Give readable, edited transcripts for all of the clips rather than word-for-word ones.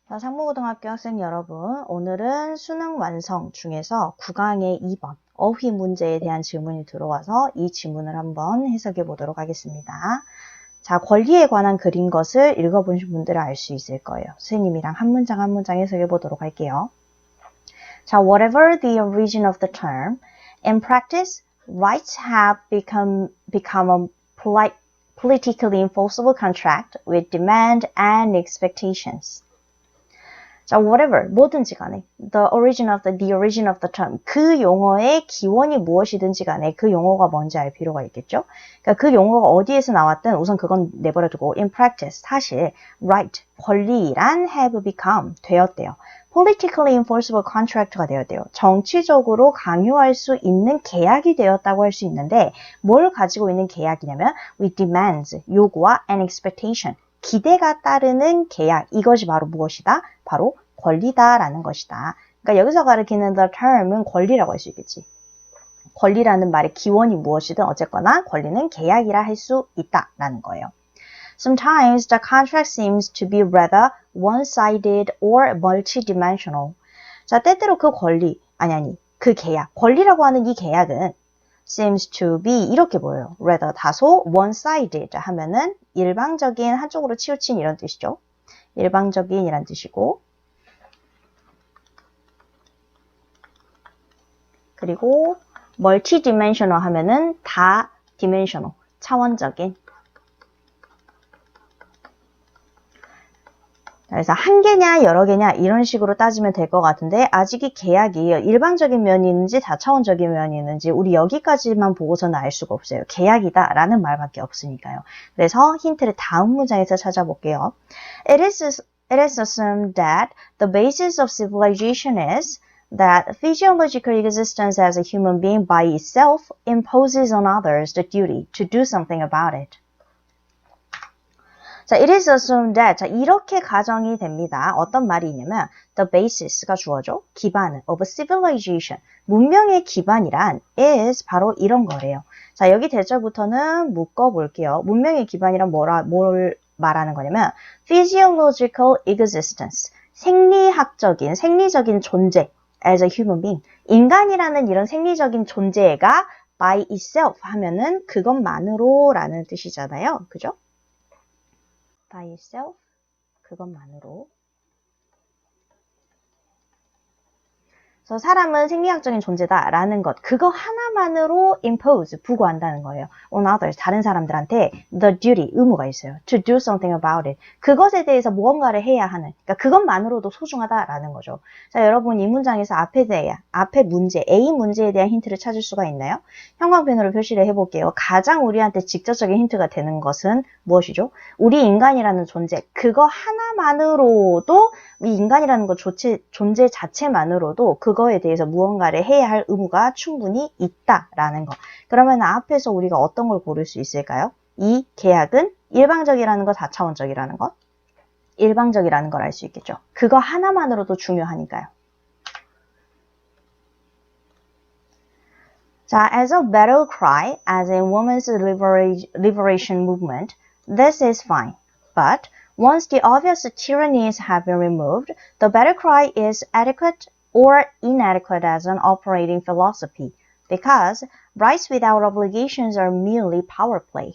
자, 상무고등학교 학생 여러분, 오늘은 수능 완성 중에서 9강의 2번 어휘 문제에 대한 질문이 들어와서 이 질문을 한번 해석해 보도록 하겠습니다. 자, 권리에 관한 글인 것을 읽어보신 분들은 알 수 있을 거예요. 선생님이랑 한 문장 한 문장 해석해 보도록 할게요. 자, whatever the origin of the term, in practice, rights have become a politically enforceable contract with demand and expectations. 자, whatever, 뭐든지 간에 the origin of the term, 그 용어의 기원이 무엇이든지 간에 그 용어가 뭔지 알 필요가 있겠죠? 그러니까 그 용어가 어디에서 나왔든 우선 그건 내버려두고 in practice, 사실 right, 권리란 have become, 되었대요. politically enforceable contract가 되었대요. 정치적으로 강요할 수 있는 계약이 되었다고 할 수 있는데 뭘 가지고 있는 계약이냐면 with demands, 요구와 and expectation, 기대가 따르는 계약, 이것이 바로 무엇이다? 바로 권리다라는 것이다. 그러니까 여기서 가리키는 the term은 권리라고 할 수 있겠지. 권리라는 말의 기원이 무엇이든 어쨌거나 권리는 계약이라 할 수 있다라는 거예요. Sometimes the contract seems to be rather one-sided or multidimensional. 자, 때때로 그 권리, 그 계약, 권리라고 하는 이 계약은 seems to be 이렇게 보여요. rather 다소 one-sided 하면은 일방적인, 한쪽으로 치우친 이런 뜻이죠. 일방적인 이란 뜻이고, 그리고 multidimensional 하면은 다 dimensional, 차원적인. 그래서 한 개냐 여러 개냐 이런 식으로 따지면 될 것 같은데 아직 이 계약이 일방적인 면이 있는지 다차원적인 면이 있는지 우리 여기까지만 보고서는 알 수가 없어요. 계약이다 라는 말밖에 없으니까요. 그래서 힌트를 다음 문장에서 찾아볼게요. It is assumed that the basis of civilization is that physiological existence as a human being by itself imposes on others the duty to do something about it. 자, it is assumed that, 자, 이렇게 가정이 됩니다. 어떤 말이 있냐면, the basis가 주어죠. 기반은, of civilization. 문명의 기반이란 is 바로 이런 거래요. 자, 여기 대절부터는 묶어볼게요. 문명의 기반이란 뭘 말하는 거냐면, physiological existence. 생리적인 존재. as a human being. 인간이라는 이런 생리적인 존재가 by itself 하면은 그것만으로라는 뜻이잖아요. 그죠? by itself, 그것만으로. 그래서 사람은 생리학적인 존재다라는 것, 그거 하나만으로 impose, 부과한다는 거예요. on others, 다른 사람들한테 the duty, 의무가 있어요. to do something about it. 그것에 대해서 무언가를 해야 하는, 그러니까 그것만으로도 소중하다라는 거죠. 자, 여러분 이 문장에서 앞에 문제, A 문제에 대한 힌트를 찾을 수가 있나요? 형광펜으로 표시를 해볼게요. 가장 우리한테 직접적인 힌트가 되는 것은 무엇이죠? 우리 인간이라는 존재, 그거 하나만으로도 이 인간이라는 것 존재 자체만으로도 그거에 대해서 무언가를 해야 할 의무가 충분히 있다라는 거. 그러면 앞에서 우리가 어떤 걸 고를 수 있을까요? 이 계약은 일방적이라는 거, 다차원적이라는 것. 일방적이라는 걸 알 수 있겠죠. 그거 하나만으로도 중요하니까요. 자, as a battle cry, as in women's liberation movement, this is fine. But once the obvious tyrannies have been removed, the battle cry is adequate or inadequate as an operating philosophy, because rights without obligations are merely power play.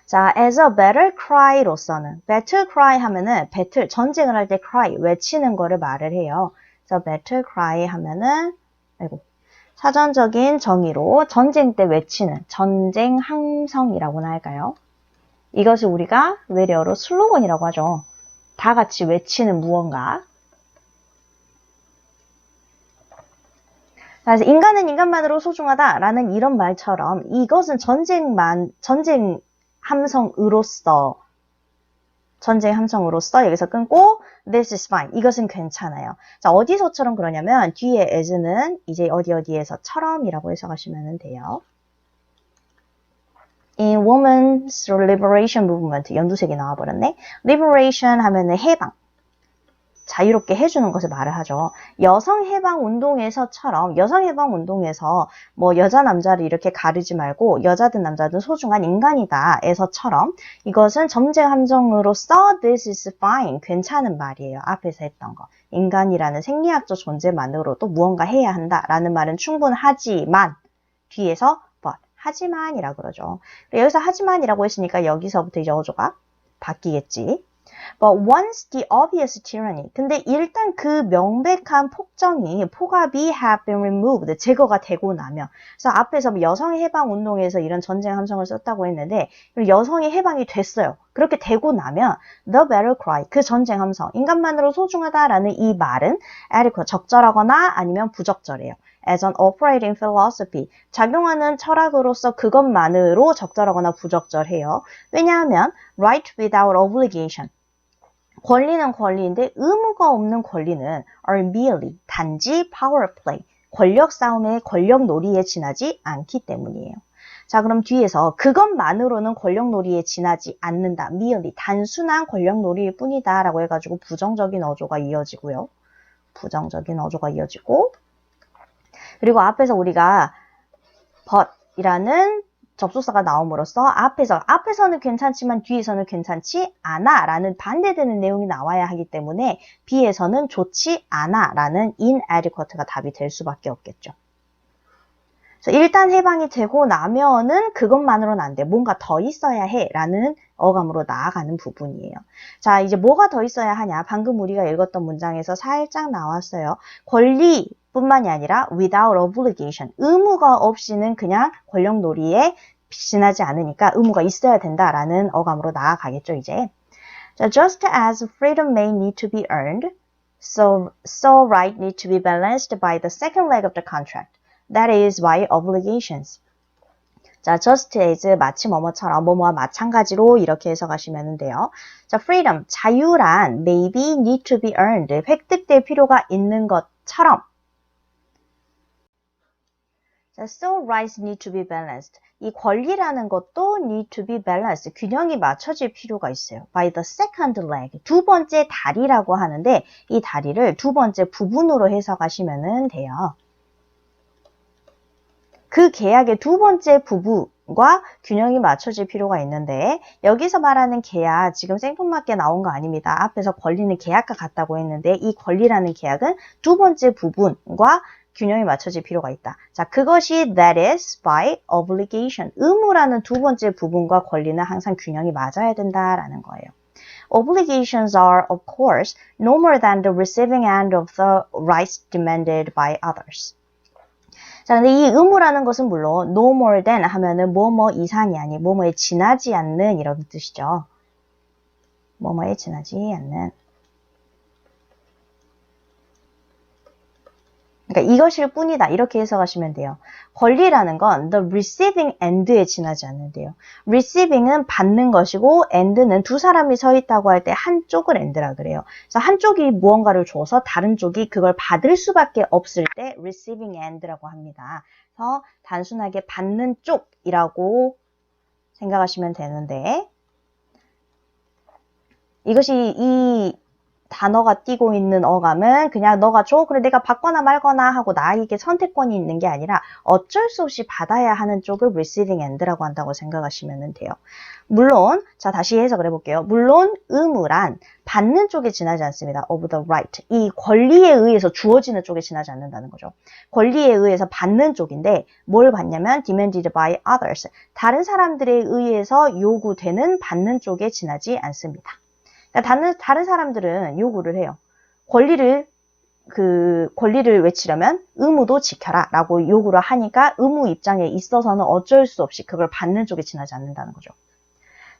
자, as a battle cry로서는, battle cry 하면은, 전쟁을 할 때 cry, 외치는 거를 말을 해요. 그래서 battle cry 하면은, 사전적인 정의로 전쟁 때 외치는 전쟁 함성이라고나 할까요? 이것을 우리가 외래어로 슬로건이라고 하죠. 다 같이 외치는 무언가. 그래서 인간은 인간만으로 소중하다라는 이런 말처럼 이것은 전쟁 함성으로서 여기서 끊고 this is fine. 이것은 괜찮아요. 자, 어디서처럼 그러냐면 뒤에 as는 이제 어디에서처럼이라고 해석하시면 돼요. In women's liberation movement, 연두색이 나와버렸네. liberation 하면은 해방. 자유롭게 해주는 것을 말을 하죠. 여성해방운동에서처럼 여성해방운동에서 뭐 여자 남자를 이렇게 가르지 말고 여자든 남자든 소중한 인간이다 에서처럼 이것은 점쟁 함정으로서 this is fine 괜찮은 말이에요. 앞에서 했던 거 인간이라는 생리학적 존재만으로도 무언가 해야 한다라는 말은 충분하지만 뒤에서 but 하지만이라고 그러죠. 여기서 하지만이라고 했으니까 여기서부터 이제 어조가 바뀌겠지. But once the obvious tyranny. 근데 일단 그 명백한 폭압이 have been removed. 제거가 되고 나면. 그래서 앞에서 여성의 해방 운동에서 이런 전쟁 함성을 썼다고 했는데 여성이 해방이 됐어요. 그렇게 되고 나면 the battle cry. 그 전쟁 함성. 인간만으로 소중하다라는 이 말은 adequate. 적절하거나 아니면 부적절해요. As an operating philosophy. 작용하는 철학으로서 그것만으로 적절하거나 부적절해요. 왜냐하면 right without obligation. 권리는 권리인데 의무가 없는 권리는 are merely 단지 power play, 권력 싸움의 권력 놀이에 지나지 않기 때문이에요. 자, 그럼 뒤에서 그것만으로는 권력 놀이에 지나지 않는다. merely 단순한 권력 놀이일 뿐이다 라고 해가지고 부정적인 어조가 이어지고요. 부정적인 어조가 이어지고 그리고 앞에서 우리가 but이라는 접속사가 나옴으로써 앞에서는 괜찮지만 뒤에서는 괜찮지 않아 라는 반대되는 내용이 나와야 하기 때문에 B에서는 좋지 않아 라는 inadequate가 답이 될 수밖에 없겠죠. 그래서 일단 해방이 되고 나면은 그것만으로는 안 돼. 뭔가 더 있어야 해 라는 어감으로 나아가는 부분이에요. 자, 이제 뭐가 더 있어야 하냐. 방금 우리가 읽었던 문장에서 살짝 나왔어요. 권리 뿐만이 아니라 without obligation, 의무가 없이는 그냥 권력놀이에 지나지 않으니까 의무가 있어야 된다라는 어감으로 나아가겠죠, 이제. 자, just as freedom may need to be earned, so right need to be balanced by the second leg of the contract. That is by obligations. 자, just as 마치 뭐뭐처럼 뭐뭐와 마찬가지로 이렇게 해석하시면 돼요. 자, freedom, 자유란 maybe need to be earned, 획득될 필요가 있는 것처럼 자, so rights need to be balanced. 이 권리라는 것도 need to be balanced. 균형이 맞춰질 필요가 있어요. By the second leg. 두 번째 다리라고 하는데 이 다리를 두 번째 부분으로 해석하시면 돼요. 그 계약의 두 번째 부분과 균형이 맞춰질 필요가 있는데 여기서 말하는 계약 지금 생뚱맞게 나온 거 아닙니다. 앞에서 권리는 계약과 같다고 했는데 이 권리라는 계약은 두 번째 부분과 균형이 맞춰질 필요가 있다. 자, 그것이 that is by obligation. 의무라는 두 번째 부분과 권리는 항상 균형이 맞아야 된다라는 거예요. Obligations are, of course, no more than the receiving end of the rights demanded by others. 자, 근데 이 의무라는 것은 물론 no more than 하면은 뭐뭐 이상이 아닌 뭐뭐에 지나지 않는 이런 뜻이죠. 뭐뭐에 지나지 않는. 그러니까 이것일 뿐이다. 이렇게 해석하시면 돼요. 권리라는 건 the receiving end에 지나지 않는데요. receiving은 받는 것이고 end는 두 사람이 서 있다고 할 때 한쪽을 end라 그래요. 그래서 한쪽이 무언가를 줘서 다른 쪽이 그걸 받을 수밖에 없을 때 receiving end라고 합니다. 그래서 단순하게 받는 쪽이라고 생각하시면 되는데 이것이 이 단어가 띄고 있는 어감은 그냥 너가 줘? 그래 내가 받거나 말거나 하고 나에게 선택권이 있는 게 아니라 어쩔 수 없이 받아야 하는 쪽을 receiving end라고 한다고 생각하시면 돼요. 물론 자 다시 해석을 해볼게요. 물론 의무란 받는 쪽에 지나지 않습니다. of the right. 이 권리에 의해서 주어지는 쪽에 지나지 않는다는 거죠. 권리에 의해서 받는 쪽인데 뭘 받냐면 demanded by others. 다른 사람들에 의해서 요구되는 받는 쪽에 지나지 않습니다. 다른 사람들은 요구를 해요. 권리를 외치려면 의무도 지켜라 라고 요구를 하니까 의무 입장에 있어서는 어쩔 수 없이 그걸 받는 쪽에 지나지 않는다는 거죠.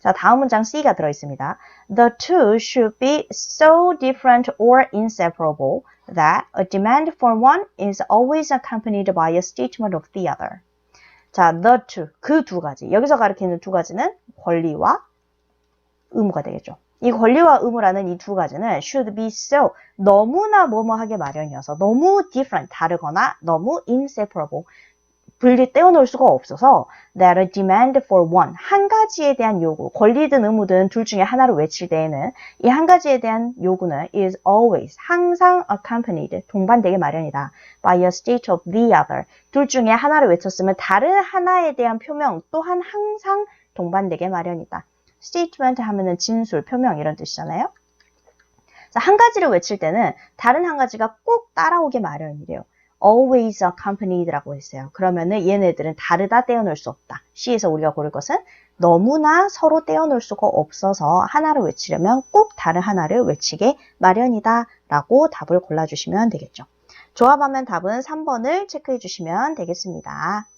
자, 다음 문장 C가 들어있습니다. The two should be so different or inseparable that a demand for one is always accompanied by a statement of the other. 자, the two, 그 두 가지. 여기서 가리키는 두 가지는 권리와 의무가 되겠죠. 이 권리와 의무라는 이 두 가지는 should be so, 너무나 뭐뭐하게 마련이어서 너무 different, 다르거나 너무 inseparable, 분리 떼어놓을 수가 없어서 that a demand for one, 한 가지에 대한 요구, 권리든 의무든 둘 중에 하나를 외칠 때에는 이 한 가지에 대한 요구는 is always, 항상 accompanied, 동반되게 마련이다. by a state of the other, 둘 중에 하나를 외쳤으면 다른 하나에 대한 표명 또한 항상 동반되게 마련이다. statement 하면은 진술, 표명 이런 뜻이잖아요. 한 가지를 외칠 때는 다른 한 가지가 꼭 따라오게 마련이래요. always accompanied라고 했어요. 그러면은 얘네들은 다르다 떼어놓을 수 없다. C에서 우리가 고를 것은 너무나 서로 떼어놓을 수가 없어서 하나를 외치려면 꼭 다른 하나를 외치게 마련이다 라고 답을 골라주시면 되겠죠. 조합하면 답은 3번을 체크해 주시면 되겠습니다.